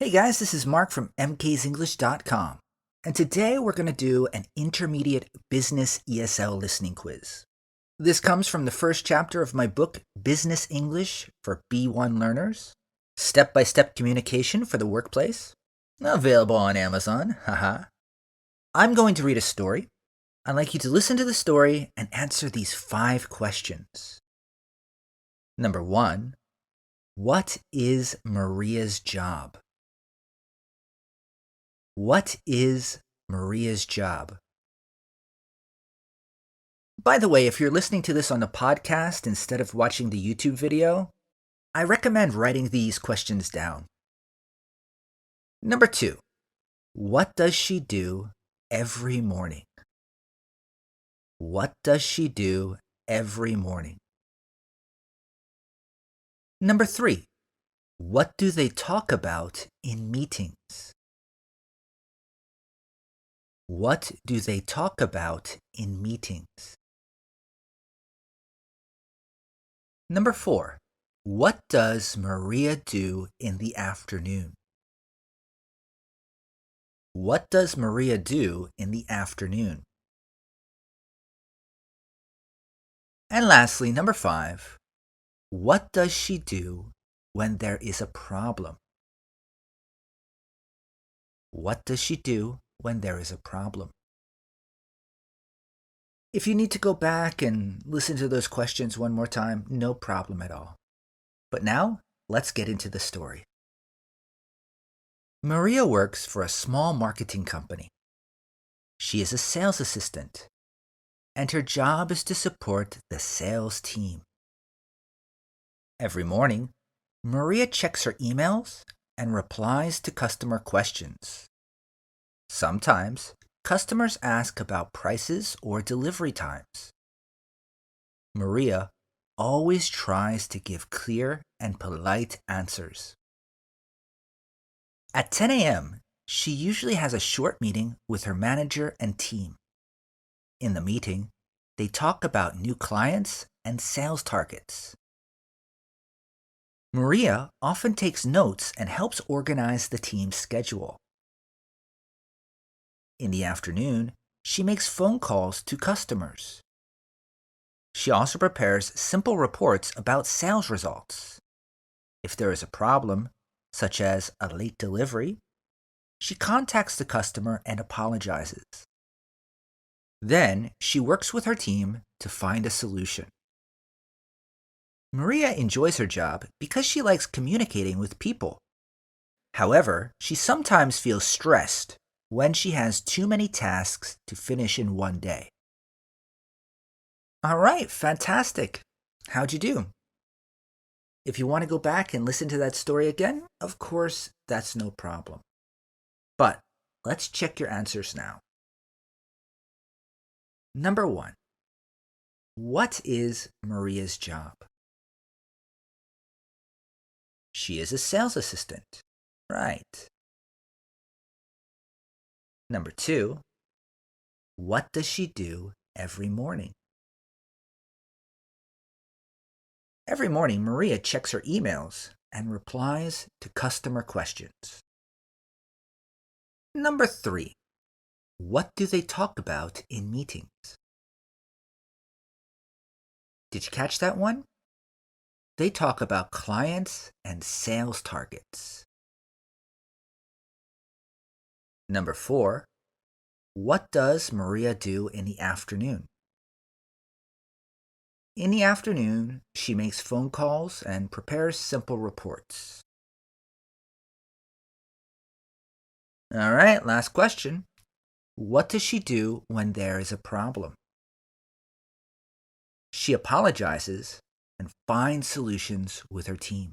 Hey guys, this is Mark from MKsEnglish.com, and today we're going to do an intermediate business ESL listening quiz. This comes from the first chapter of my book, Business English for B1 Learners, Step-by-Step Communication for the Workplace, available on Amazon, haha. I'm going to read a story. I'd like you to listen to the story and answer these 5 questions. Number 1, what is Maria's job? What is Maria's job? By the way, if you're listening to this on the podcast instead of watching the YouTube video, I recommend writing these questions down. Number 2, what does she do every morning? What does she do every morning? Number 3, what do they talk about in meetings? What do they talk about in meetings? Number 4, what does Maria do in the afternoon? What does Maria do in the afternoon? And lastly, number 5, what does she do when there is a problem? What does she do when there is a problem? If you need to go back and listen to those questions one more time, no problem at all. But now, let's get into the story. Maria works for a small marketing company. She is a sales assistant, and her job is to support the sales team. Every morning, Maria checks her emails and replies to customer questions. Sometimes, customers ask about prices or delivery times. Maria always tries to give clear and polite answers. At 10 a.m., she usually has a short meeting with her manager and team. In the meeting, they talk about new clients and sales targets. Maria often takes notes and helps organize the team's schedule. In the afternoon, she makes phone calls to customers. She also prepares simple reports about sales results. If there is a problem, such as a late delivery, she contacts the customer and apologizes. Then she works with her team to find a solution. Maria enjoys her job because she likes communicating with people. However, she sometimes feels stressed when she has too many tasks to finish in one day. All right, fantastic. How'd you do? If you want to go back and listen to that story again, of course, that's no problem. But let's check your answers now. Number 1, what is Maria's job? She is a sales assistant. Right. Number 2, what does she do every morning? Every morning, Maria checks her emails and replies to customer questions. Number 3, what do they talk about in meetings? Did you catch that one? They talk about clients and sales targets. Number 4, what does Maria do in the afternoon? In the afternoon, she makes phone calls and prepares simple reports. All right, last question. What does she do when there is a problem? She apologizes and finds solutions with her team.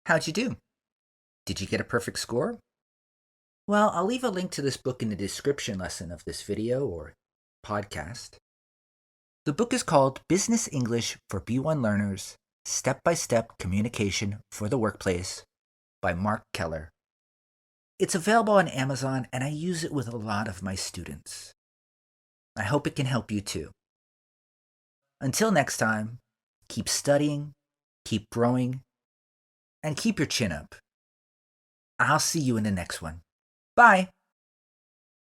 How'd you do? Did you get a perfect score? Well, I'll leave a link to this book in the description lesson of this video or podcast. The book is called Business English for B1 Learners, Step-by-Step Communication for the Workplace by Mark Keller. It's available on Amazon, and I use it with a lot of my students. I hope it can help you too. Until next time, keep studying, keep growing, and keep your chin up. I'll see you in the next one. Bye!